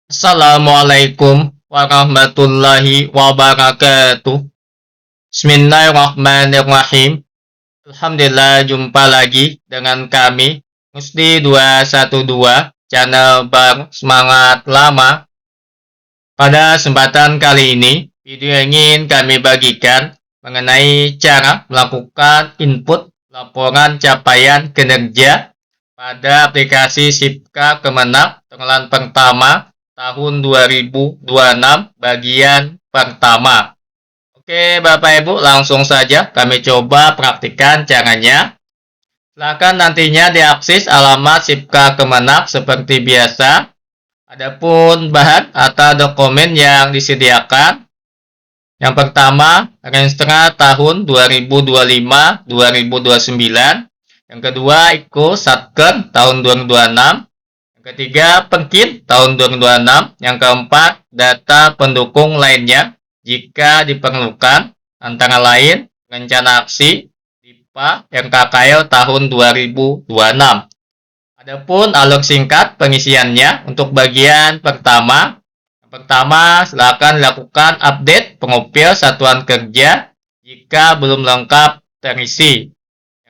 Assalamualaikum warahmatullahi wabarakatuh. Bismillahirrahmanirrahim. Alhamdulillah jumpa lagi dengan kami Musti 212 channel Bang Semangat Lama. Pada kesempatan kali ini, video yang ingin kami bagikan mengenai cara melakukan input laporan capaian kinerja pada aplikasi Sipka Kemenang triwulan pertama tahun 2026 bagian pertama. Oke Bapak Ibu, langsung saja kami coba praktikkan caranya. Silakan nantinya diakses alamat Sipka Kemenang seperti biasa. Adapun bahan atau dokumen yang disediakan, yang pertama Renstra tahun 2025-2029, yang kedua IKO Satker tahun 2026, yang ketiga Perkin tahun 2026, yang keempat data pendukung lainnya jika diperlukan, antara lain rencana aksi DIPA RKKL tahun 2026. Adapun alur singkat pengisiannya untuk bagian pertama. Yang pertama, silakan lakukan update pengopil satuan kerja jika belum lengkap terisi.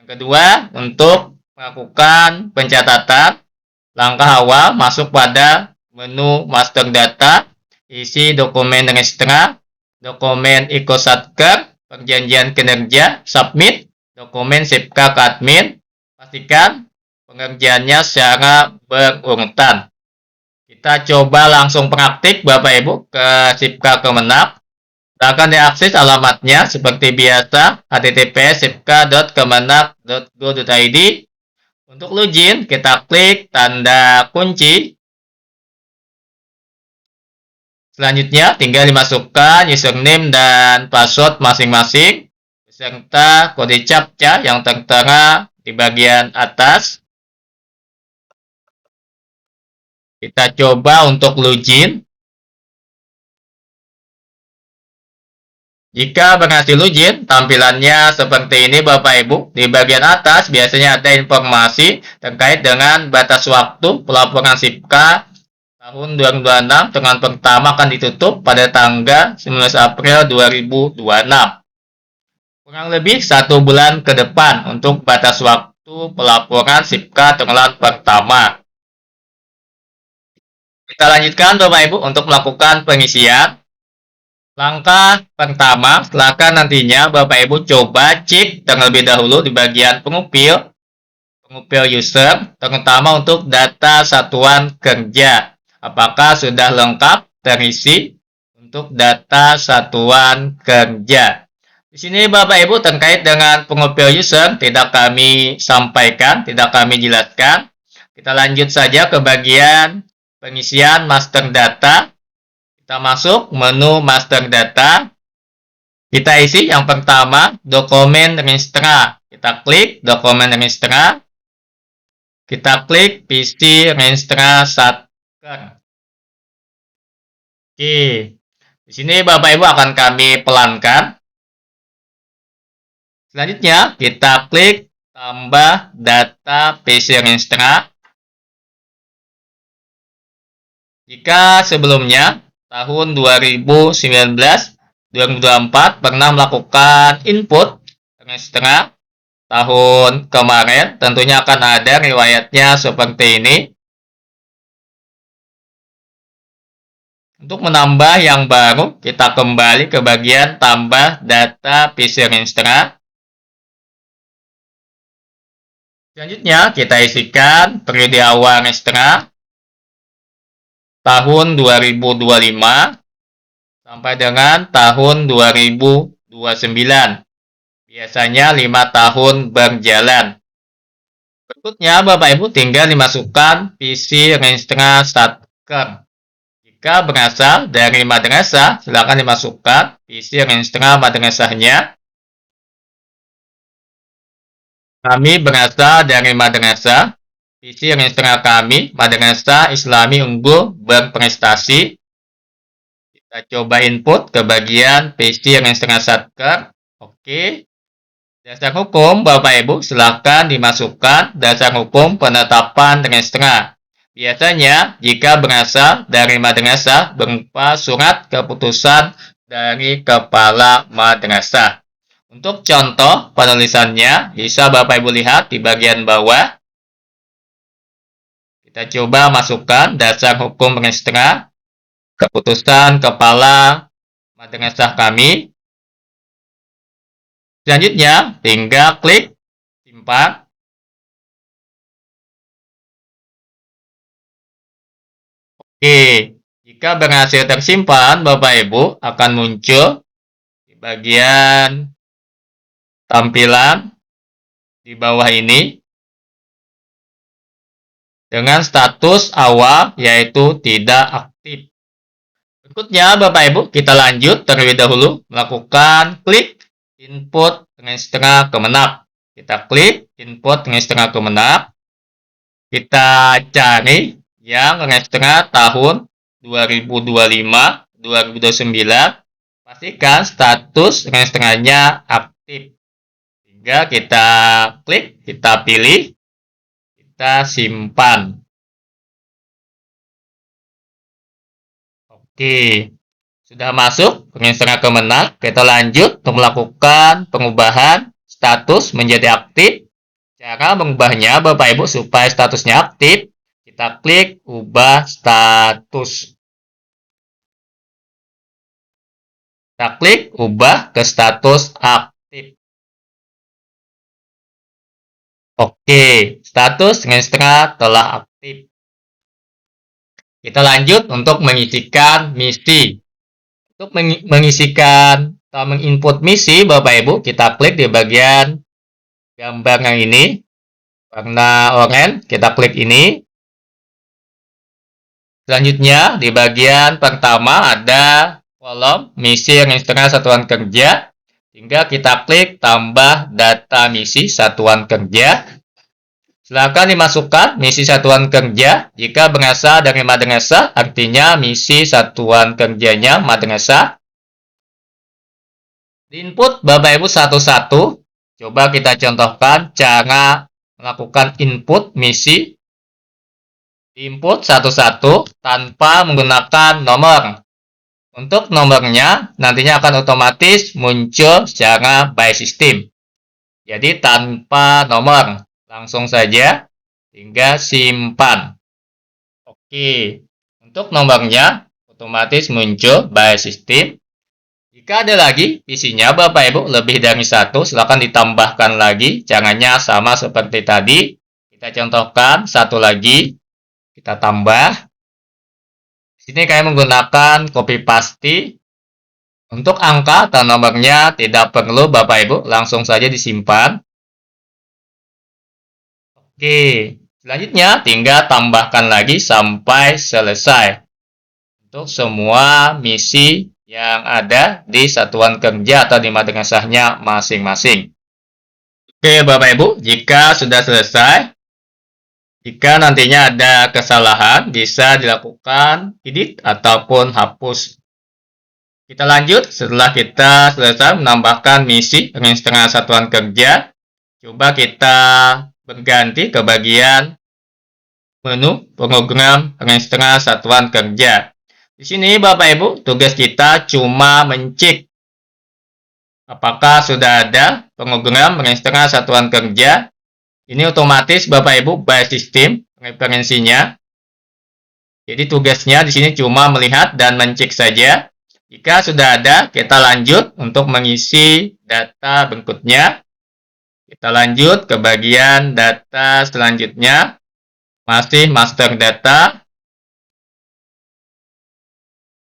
Yang kedua, untuk melakukan pencatatan, langkah awal masuk pada menu master data, isi dokumen registra, dokumen IKOSatker, perjanjian kinerja, submit, dokumen Sipka ke admin, pastikan pengerjaannya secara berurutan. Kita coba langsung praktik Bapak Ibu ke Sipka Kemenang. Silakan diakses alamatnya seperti biasa https://sipka.kemenang.go.id. Untuk login kita klik tanda kunci. Selanjutnya tinggal dimasukkan username dan password masing-masing beserta kode captcha yang tertera di bagian atas. Kita coba untuk login. Jika berhasil login, tampilannya seperti ini Bapak Ibu. Di bagian atas biasanya ada informasi terkait dengan batas waktu pelaporan Sipka tahun 2026 dengan pertama akan ditutup pada tanggal 19 April 2026. Kurang lebih 1 bulan ke depan untuk batas waktu pelaporan Sipka triwulan pertama. Kita lanjutkan Bapak Ibu untuk melakukan pengisian. Langkah pertama, silakan nantinya Bapak Ibu coba cek terlebih dahulu di bagian pengupil user, terutama untuk data satuan kerja. Apakah sudah lengkap terisi untuk data satuan kerja. Di sini Bapak Ibu terkait dengan pengupil user tidak kami sampaikan, tidak kami jelaskan. Kita lanjut saja ke bagian pengisian master data. Kita masuk menu master data. Kita isi yang pertama dokumen registra. Kita klik dokumen registra. Kita klik PC registra Satker. Oke. Di sini Bapak Ibu akan kami pelankan. Selanjutnya kita klik tambah data PC registra. Jika sebelumnya tahun 2019-2024 pernah melakukan input registra tahun kemarin, tentunya akan ada riwayatnya seperti ini. Untuk menambah yang baru, kita kembali ke bagian tambah data PC registra. Selanjutnya kita isikan periode awal registra tahun 2025 sampai dengan tahun 2029. Biasanya 5 tahun berjalan. Berikutnya Bapak Ibu tinggal dimasukkan PC registra Satker. Jika berasal dari madrasah, silakan dimasukkan PC registra madrasahnya. Kami berasal dari madrasah. PC registra kami, Madrasah Islami Unggul Berprestasi. Kita coba input ke bagian PC registra Satker. Oke. Dasar hukum, Bapak Ibu, silakan dimasukkan dasar hukum penetapan registra. biasanya jika berasal dari madrasah berupa surat keputusan dari kepala madrasah. Untuk contoh penulisannya, bisa Bapak Ibu lihat di bagian bawah. Kita coba masukkan dasar hukum registra, keputusan kepala madrasah kami. Selanjutnya, tinggal klik simpan. Oke, jika berhasil tersimpan, Bapak Ibu akan muncul di bagian tampilan di bawah ini dengan status awal yaitu tidak aktif. Berikutnya Bapak Ibu kita lanjut terlebih dahulu melakukan klik input registra Kemenap. Kita klik input registra Kemenap. Kita cari yang registra tahun 2025-2029. Pastikan status registranya aktif. Sehingga kita klik, kita pilih, kita simpan. Oke, sudah masuk registra Kemenang. Kita lanjut untuk melakukan pengubahan status menjadi aktif. Cara mengubahnya Bapak Ibu supaya statusnya aktif, kita klik ubah status. Kita klik ubah ke status aktif. Oke, status registra telah aktif. Kita lanjut untuk mengisikan misi. Untuk mengisikan atau menginput misi, Bapak Ibu, kita klik di bagian gambar yang ini, warna oranye, kita klik ini. Selanjutnya, di bagian pertama ada kolom misi registra satuan kerja. Hingga kita klik tambah data misi satuan kerja. Silakan dimasukkan misi satuan kerja. Jika berasal dari madrasah, artinya misi satuan kerjanya madrasah. Input Bapak Ibu satu-satu. Coba kita contohkan cara melakukan input misi. Input satu-satu tanpa menggunakan nomor. Untuk nomornya nantinya akan otomatis muncul secara by system. Jadi tanpa nomor. Langsung saja hingga simpan. Oke. Untuk nomornya otomatis muncul by system. Jika ada lagi isinya Bapak Ibu lebih dari satu, silakan ditambahkan lagi. Caranya sama seperti tadi. Kita contohkan satu lagi. Kita tambah. Di sini kami menggunakan copy paste. Untuk angka atau nomornya tidak perlu Bapak Ibu, langsung saja disimpan. Oke, selanjutnya tinggal tambahkan lagi sampai selesai. Untuk semua misi yang ada di satuan kerja atau di madrasahnya masing-masing. Oke Bapak Ibu, jika sudah selesai, jika nantinya ada kesalahan, bisa dilakukan edit ataupun hapus. Kita lanjut setelah kita selesai menambahkan misi registra satuan kerja. Coba kita berganti ke bagian menu program registra satuan kerja. Di sini Bapak Ibu, tugas kita cuma mencek apakah sudah ada program registra satuan kerja. Ini otomatis Bapak Ibu by system referensinya. Jadi tugasnya di sini cuma melihat dan mencek saja. Jika sudah ada, kita lanjut untuk mengisi data berikutnya. Kita lanjut ke bagian data selanjutnya. Masih master data.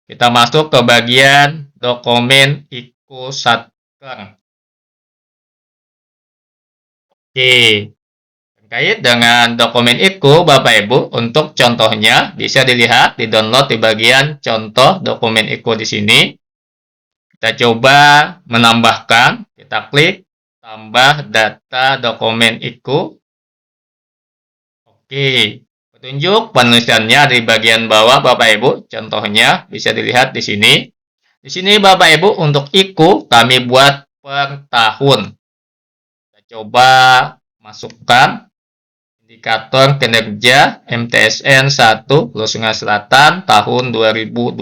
Kita masuk ke bagian dokumen IKU Satker. Oke. Terkait dengan dokumen IKU, Bapak Ibu, untuk contohnya bisa dilihat di download di bagian contoh dokumen IKU di sini. Kita coba menambahkan, kita klik tambah data dokumen IKU. Oke, petunjuk penulisannya di bagian bawah Bapak Ibu. Contohnya bisa dilihat di sini. Di sini Bapak Ibu untuk IKU kami buat per tahun. Kita coba masukkan. Indikator Kinerja MTSN 1 Hulu Sungai Selatan tahun 2026.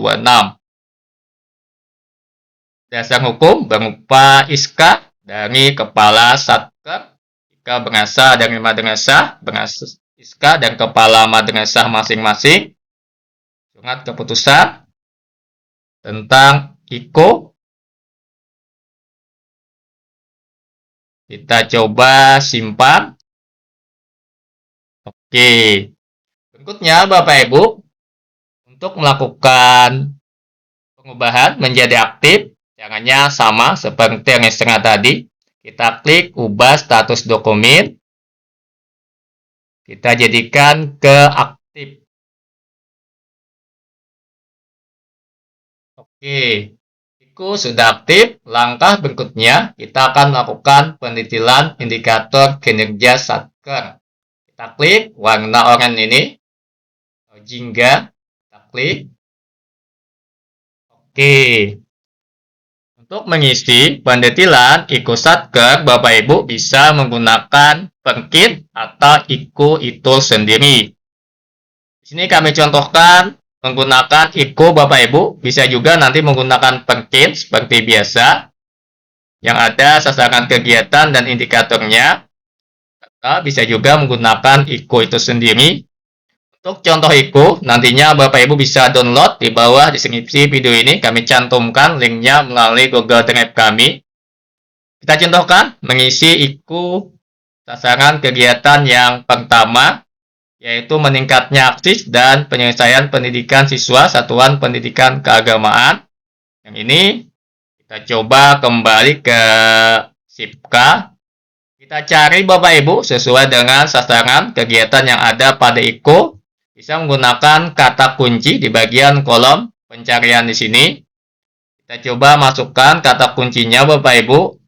Dasar hukum berupa SK dari Kepala Satker jika berasal dari madrasah, SK dan Kepala madrasah masing-masing. Surat keputusan tentang IKO. Kita coba simpan. Oke. Berikutnya Bapak Ibu, untuk melakukan pengubahan menjadi aktif, caranya sama seperti yang setengah tadi. Kita klik ubah status dokumen. Kita jadikan ke aktif. Oke. IKO sudah aktif. Langkah berikutnya, kita akan melakukan pendetilan indikator kinerja Satker. Kita klik warna oranye ini, jingga, kita klik. Oke. Untuk mengisi pendetilan IKO Satker, Bapak Ibu bisa menggunakan Perkit atau IKO itu sendiri. Di sini kami contohkan menggunakan IKO Bapak Ibu, bisa juga nanti menggunakan Perkit seperti biasa, yang ada sasaran kegiatan dan indikatornya. Bisa juga menggunakan IKO itu sendiri. Untuk contoh IKO, nantinya Bapak Ibu bisa download di bawah deskripsi video ini. Kami cantumkan linknya melalui Google Drive kami. Kita contohkan mengisi IKO sasaran kegiatan yang pertama, yaitu meningkatnya akses dan penyelesaian pendidikan siswa Satuan Pendidikan Keagamaan. Yang ini kita coba kembali ke SIPKA. Kita cari Bapak Ibu sesuai dengan sasaran kegiatan yang ada pada IKO. Bisa menggunakan kata kunci di bagian kolom pencarian di sini. Kita coba masukkan kata kuncinya Bapak Ibu.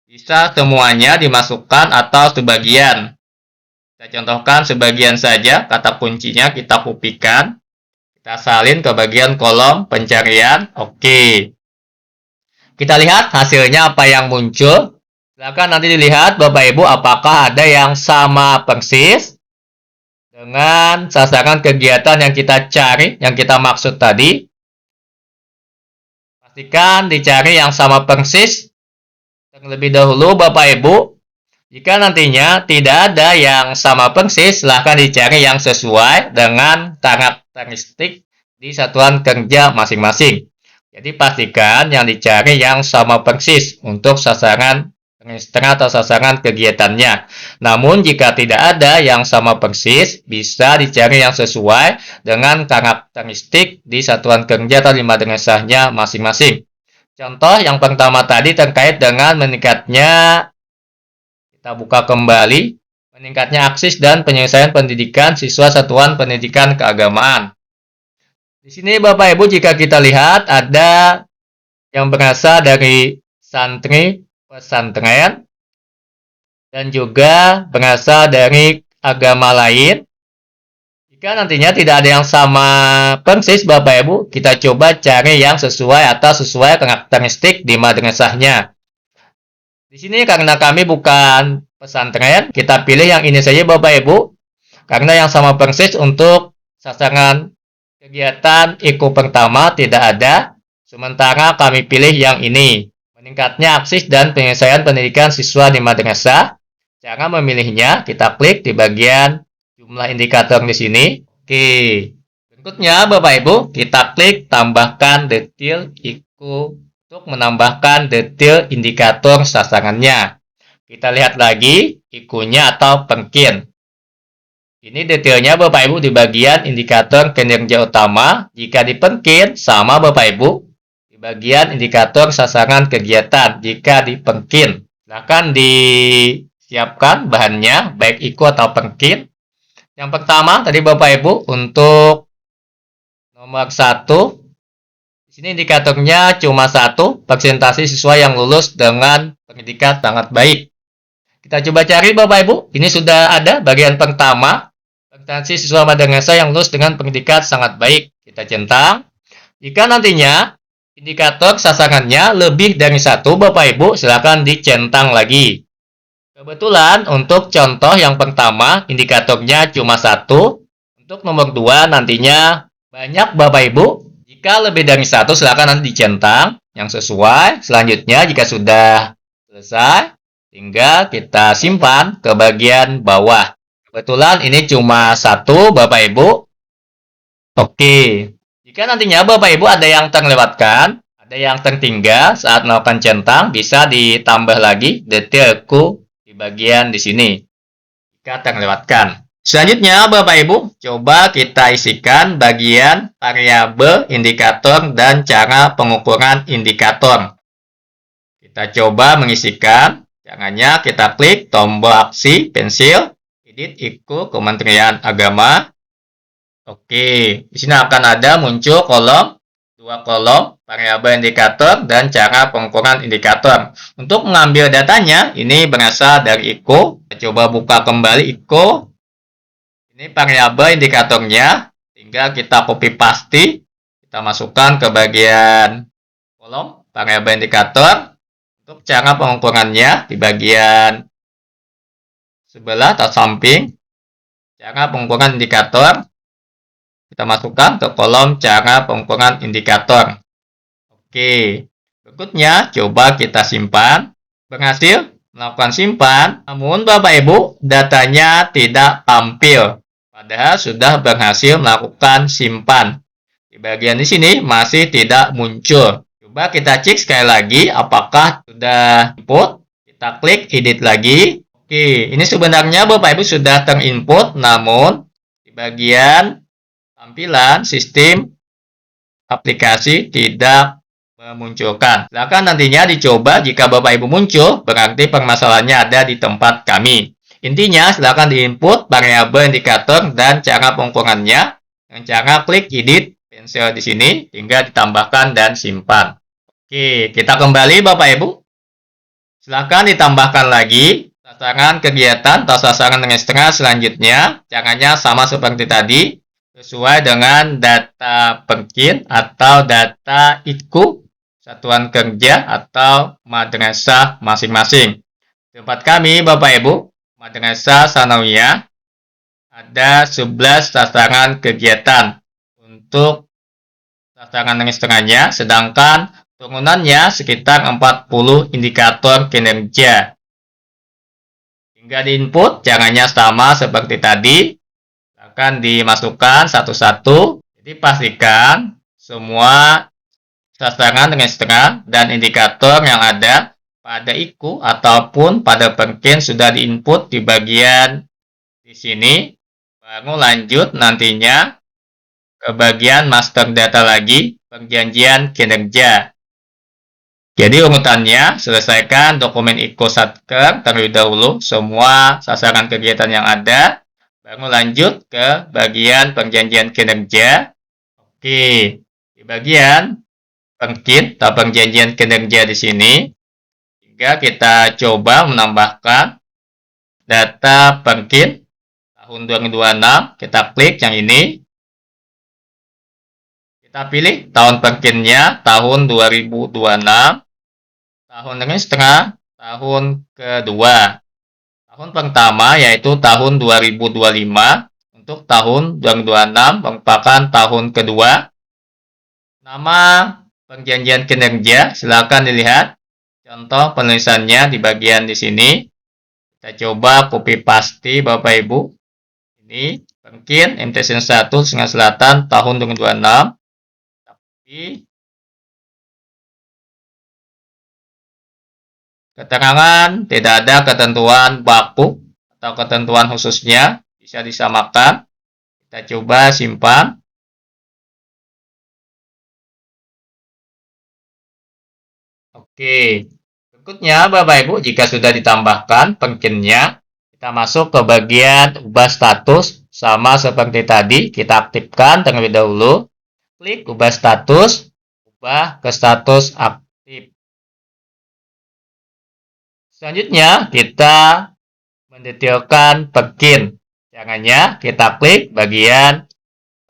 Bisa semuanya dimasukkan atau sebagian. Kita contohkan sebagian saja kata kuncinya kita kopikan. Kita salin ke bagian kolom pencarian. Oke. Kita lihat hasilnya apa yang muncul. Silakan nanti dilihat Bapak Ibu apakah ada yang sama persis dengan sasaran kegiatan yang kita cari, yang kita maksud tadi. Pastikan dicari yang sama persis terlebih dahulu Bapak Ibu. Jika nantinya tidak ada yang sama persis, silahkan dicari yang sesuai dengan karakteristik di satuan kerja masing-masing. Jadi pastikan yang dicari yang sama persis untuk sasaran atau sasaran kegiatannya. Namun jika tidak ada yang sama persis, bisa dicari yang sesuai dengan karakteristik di satuan kerja atau di madrasahnya masing-masing. Contoh yang pertama tadi terkait dengan meningkatnya, kita buka kembali, meningkatnya akses dan penyelesaian pendidikan siswa Satuan Pendidikan Keagamaan. Di sini Bapak Ibu jika kita lihat ada yang berasal dari santri pesantren dan juga berasal dari agama lain. Jika nantinya tidak ada yang sama persis Bapak Ibu, kita coba cari yang sesuai atau sesuai karakteristik di madrasahnya. Di sini karena kami bukan pesantren, kita pilih yang ini saja Bapak Ibu. Karena yang sama persis untuk sasaran kegiatan IKO pertama tidak ada, sementara kami pilih yang ini. Meningkatnya akses dan penyelesaian pendidikan siswa di madrasah. Cara memilihnya, kita klik di bagian jumlah indikator di sini. Oke. Berikutnya, Bapak Ibu, kita klik tambahkan detail IKO untuk menambahkan detail indikator sasarannya. Kita lihat lagi IKO-nya atau Perkin. Ini detailnya Bapak Ibu di bagian indikator kinerja utama. Jika di Perkin, sama Bapak Ibu. Bagian indikator sasaran kegiatan jika di Perkin. Silahkan disiapkan bahannya, baik IKO atau Perkin. Yang pertama, tadi Bapak Ibu, untuk nomor 1, di sini indikatornya cuma 1, persentase siswa yang lulus dengan pendidikan sangat baik. Kita coba cari Bapak Ibu, ini sudah ada bagian pertama, persentase siswa madrasah yang lulus dengan pendidikan sangat baik. Kita centang. Jika nantinya indikator sasarannya lebih dari 1 Bapak Ibu, silakan dicentang lagi. Kebetulan untuk contoh yang pertama indikatornya cuma satu. Untuk nomor 2 nantinya banyak Bapak Ibu. Jika lebih dari satu silakan nanti dicentang yang sesuai. Selanjutnya jika sudah selesai, tinggal kita simpan ke bagian bawah. Kebetulan ini cuma satu Bapak Ibu. Oke. Jika nantinya Bapak Ibu ada yang terlewatkan, ada yang tertinggal saat melakukan centang, bisa ditambah lagi detailku di bagian di sini jika terlewatkan. Selanjutnya Bapak Ibu, coba kita isikan bagian variabel indikator dan cara pengukuran indikator. Kita coba mengisikan. Caranya kita klik tombol aksi pensil, edit ikut Kementerian Agama. Oke, di sini akan ada muncul dua kolom variabel indikator dan cara pengukuran indikator. Untuk mengambil datanya, ini berasal dari ICO. Kita coba buka kembali ICO. Ini variabel indikatornya. Tinggal kita copy paste. Kita masukkan ke bagian kolom variabel indikator. Untuk cara pengukurannya di bagian sebelah atau samping. Cara pengukuran indikator. Kita masukkan ke kolom cara pengukuran indikator. Oke, berikutnya coba kita simpan. Berhasil melakukan simpan, namun Bapak Ibu datanya tidak tampil. Padahal sudah berhasil melakukan simpan. Di bagian di sini masih tidak muncul. Coba kita cek sekali lagi apakah sudah input. Kita klik edit lagi. Oke, ini sebenarnya Bapak Ibu sudah terinput, namun di bagian tampilan sistem aplikasi tidak memunculkan. Silakan nantinya dicoba, jika Bapak Ibu muncul, berarti permasalahannya ada di tempat kami. Intinya, silakan diinput variabel indikator dan cara pengukurannya dengan cara klik edit pensil di sini, hingga ditambahkan dan simpan. Oke, kita kembali Bapak Ibu. Silakan ditambahkan lagi sasaran kegiatan atau sasaran ekstra selanjutnya. Caranya sama seperti tadi. Sesuai dengan data perkin atau data IKU, satuan kerja atau madrasah masing-masing. Tempat kami Bapak Ibu, Madrasah Sanawiyah, ada 11 sasaran kegiatan untuk sasaran ekstranya, sedangkan turunannya sekitar 40 indikator kinerja. Hingga diinput, caranya sama seperti tadi. Akan dimasukkan satu-satu. Jadi pastikan semua sasaran ekstra dan indikator yang ada pada IKU ataupun pada perkin sudah diinput di bagian di sini. Baru lanjut nantinya ke bagian master data lagi, perjanjian kinerja. Jadi urutannya, selesaikan dokumen IKU Satker terlebih dahulu, semua sasaran kegiatan yang ada. Baru lanjut ke bagian perjanjian kinerja. Oke, di bagian perkin atau perjanjian kinerja di sini, hingga kita coba menambahkan data perkin tahun 2026. Kita klik yang ini. Kita pilih tahun perkinnya tahun 2026. Tahun ekstra tahun kedua. Tahun pertama yaitu tahun 2025, untuk tahun 2026 merupakan tahun kedua. Nama perjanjian kinerja, silakan dilihat contoh penulisannya di bagian di sini. Kita coba copy paste Bapak Ibu. Ini perkin MTSN 1 Sungai Selatan tahun 2026. Tapi keterangan tidak ada ketentuan baku atau ketentuan khususnya, bisa disamakan. Kita coba simpan. Oke, berikutnya Bapak Ibu, jika sudah ditambahkan perkinnya, kita masuk ke bagian ubah status. Sama seperti tadi, kita aktifkan terlebih dahulu. Klik ubah status, ubah ke status aktif. Selanjutnya, kita mendetailkan perkin. Caranya, kita klik bagian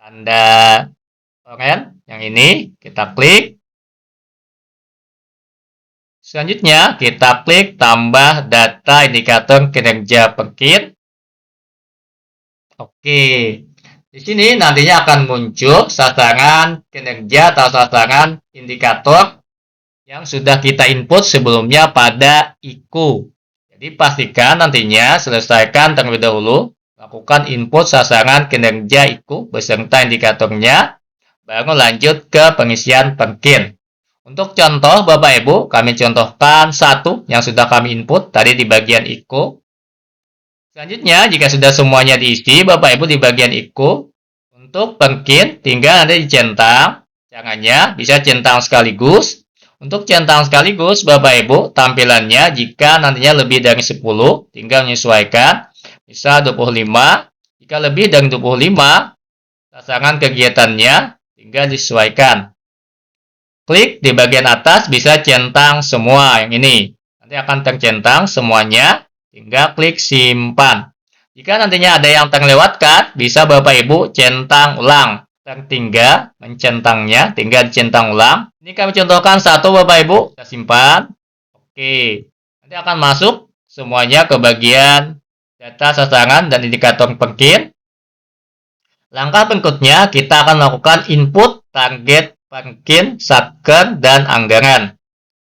tanda oranye yang ini, kita klik. Selanjutnya, kita klik tambah data indikator kinerja pengkin. Oke. Di sini nantinya akan muncul sasaran kinerja atau sasaran indikator yang sudah kita input sebelumnya pada IKU. Jadi pastikan nantinya selesaikan terlebih dahulu, lakukan input sasaran kinerja IKU beserta indikatornya, baru lanjut ke pengisian pengkin. Untuk contoh Bapak Ibu, kami contohkan satu yang sudah kami input tadi di bagian IKU. Selanjutnya, jika sudah semuanya diisi Bapak Ibu di bagian IKU, untuk pengkin tinggal nanti dicentang. Caranya bisa centang sekaligus. Untuk centang sekaligus Bapak Ibu, tampilannya jika nantinya lebih dari 10, tinggal menyesuaikan. Bisa 25. Jika lebih dari 25, sasaran kegiatannya tinggal disesuaikan. Klik di bagian atas bisa centang semua yang ini. Nanti akan tercentang semuanya. Tinggal klik simpan. Jika nantinya ada yang terlewatkan, bisa Bapak Ibu centang ulang. Tertinggal mencentangnya, tinggal dicentang ulang. Ini kami contohkan satu Bapak Ibu. Kita simpan. Oke. Nanti akan masuk semuanya ke bagian data sasaran dan indikator pengkin. Langkah berikutnya, kita akan melakukan input target pengkin, satker, dan anggaran.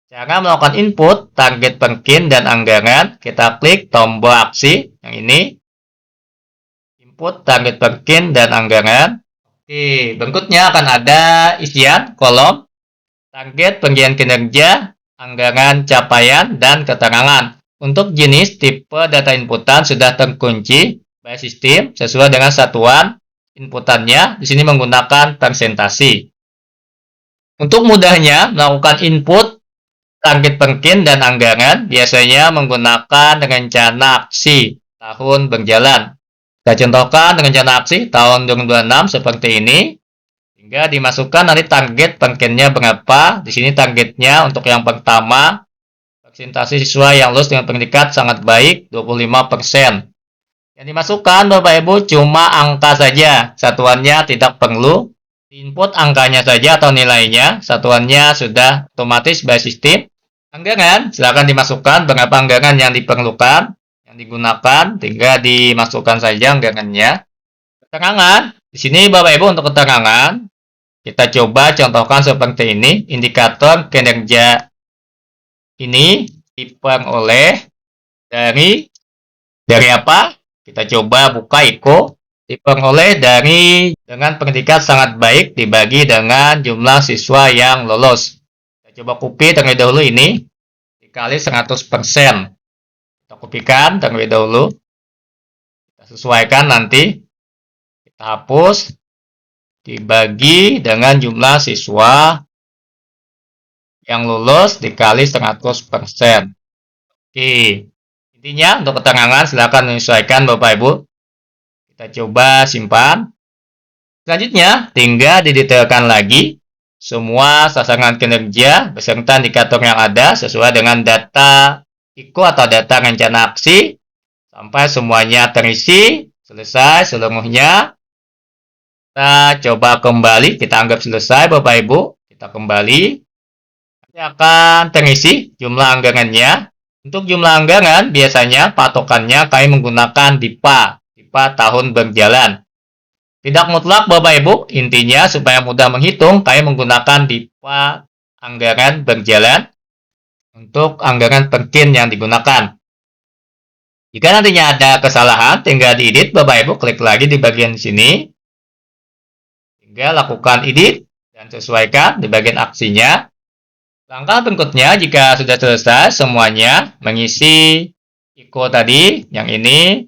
Cara melakukan input, target pengkin, dan anggaran, kita klik tombol aksi yang ini. Input, target pengkin, dan anggaran. Oke, berikutnya akan ada isian, kolom, target penggiatan kinerja, anggaran capaian, dan keterangan. Untuk jenis tipe data inputan sudah terkunci by system sesuai dengan satuan inputannya. Di sini menggunakan persentasi. Untuk mudahnya melakukan input target pengkin dan anggaran biasanya menggunakan rencana aksi tahun berjalan. Kita contohkan rencana aksi tahun 2026 seperti ini. Hingga dimasukkan nanti target pengkinnya berapa. Di sini targetnya untuk yang pertama, persentase siswa yang lulus dengan predikat sangat baik 25%. Yang dimasukkan Bapak Ibu cuma angka saja. Satuannya tidak perlu. Input angkanya saja atau nilainya. Satuannya sudah otomatis by system. Anggaran, silakan dimasukkan berapa anggaran yang diperlukan, yang digunakan, tinggal dimasukkan saja anggarannya. Keterangan, di sini Bapak Ibu untuk keterangan, kita coba contohkan seperti ini, indikator kinerja ini diperoleh dari apa? Kita coba buka IKU, diperoleh dengan predikat sangat baik dibagi dengan jumlah siswa yang lolos. Coba copy terlebih dahulu ini dikali 100%. Kita kopikan terlebih dahulu. Kita sesuaikan nanti. Kita hapus. Dibagi dengan jumlah siswa yang lulus dikali 100%. Oke. Intinya untuk keterangan silakan menyesuaikan Bapak Ibu. Kita coba simpan. Selanjutnya tinggal didetailkan lagi semua sasaran kinerja beserta indikator yang ada sesuai dengan data IKU atau data rencana aksi sampai semuanya terisi, selesai seluruhnya. Kita coba kembali, kita anggap selesai Bapak Ibu. Kita kembali. Ini akan terisi jumlah anggarannya. Untuk jumlah anggaran biasanya patokannya kami menggunakan DIPA tahun berjalan. Tidak mutlak Bapak Ibu, intinya supaya mudah menghitung, kami menggunakan DIPA anggaran berjalan untuk anggaran pengkin yang digunakan. Jika nantinya ada kesalahan, tinggal diedit Bapak Ibu, klik lagi di bagian sini. Tinggal lakukan edit dan sesuaikan di bagian aksinya. Langkah berikutnya, jika sudah selesai semuanya mengisi IKU tadi, yang ini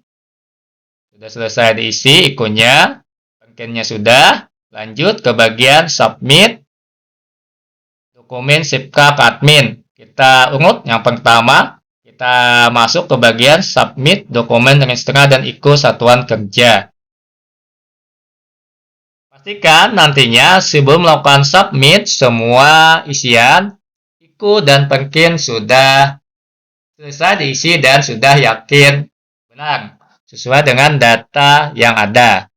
sudah selesai diisi IKU-nya. Pengkinnya sudah, lanjut ke bagian submit dokumen SIPKAP admin. Kita urut yang pertama, kita masuk ke bagian submit dokumen registra dan IKU satuan kerja. Pastikan nantinya sebelum melakukan submit semua isian IKU dan pengkin sudah selesai diisi dan sudah yakin benar sesuai dengan data yang ada.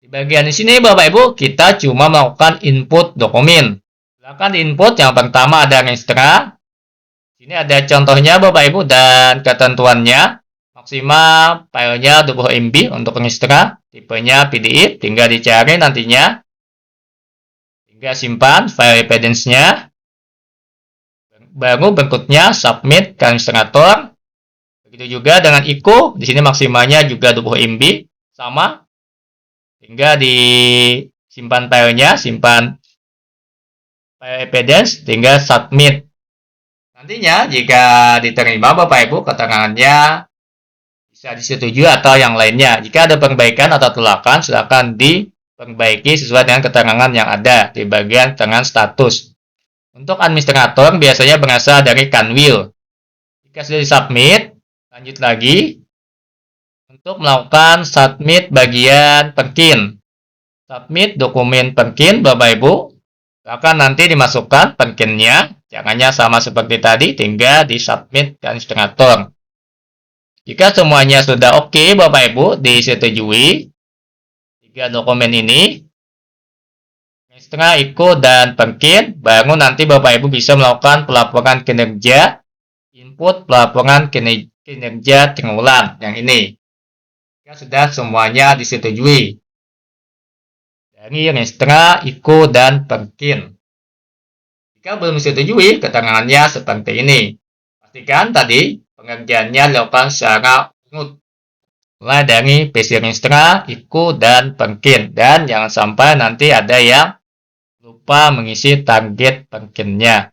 Di bagian di sini Bapak Ibu, kita cuma melakukan input dokumen. Silakan di input yang pertama ada registra. Ini ada contohnya Bapak Ibu dan ketentuannya. Maksimal filenya 20 MB untuk ekstra, tipenya PDF, tinggal dicari nantinya. Tinggal simpan file evidence-nya. Baru berikutnya submit ke administrator. Begitu juga dengan ICO, di sini maksimalnya juga 20 MB, sama. Tinggal disimpan filenya, simpan file evidence, tinggal submit. Nantinya jika diterima Bapak Ibu keterangannya bisa disetujui atau yang lainnya. Jika ada perbaikan atau tolakan, silakan diperbaiki sesuai dengan keterangan yang ada di bagian keterangan status. Untuk administrator biasanya berasal dari Kanwil. Jika sudah disubmit, lanjut lagi untuk melakukan submit bagian perkin. Submit dokumen perkin Bapak Ibu. Silakan nanti dimasukkan perkinnya. Caranya sama seperti tadi, tinggal disubmit ke administrator. Jika semuanya sudah oke, Bapak Ibu, disetujui 3 dokumen ini, ekstra, ICO, dan perkin, baru nanti Bapak Ibu bisa melakukan pelaporan kinerja, input pelaporan kinerja triwulan yang ini. Jika sudah semuanya disetujui dari ekstra, ICO, dan perkin. Jika belum disetujui, keterangannya seperti ini. Pastikan tadi pengerjaannya dilakukan secara urut, mulai dari PC Instra, ICO, dan perkin. Dan jangan sampai nanti ada yang lupa mengisi target perkinnya.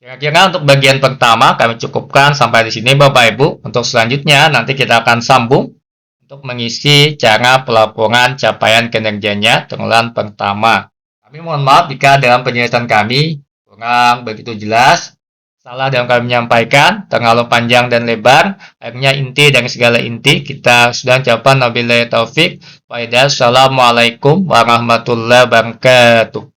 Kira-kira untuk bagian pertama kami cukupkan sampai di sini Bapak Ibu. Untuk selanjutnya nanti kita akan sambung untuk mengisi cara pelaporan capaian kinerjanya triwulan pertama. Kami mohon maaf jika dalam penjelasan kami kurang begitu jelas, salah dalam kami menyampaikan, terlalu panjang dan lebar, akhirnya inti dari segala inti, kita sudah ucapkan wabillahi taufik. Wassalamualaikum warahmatullahi wabarakatuh.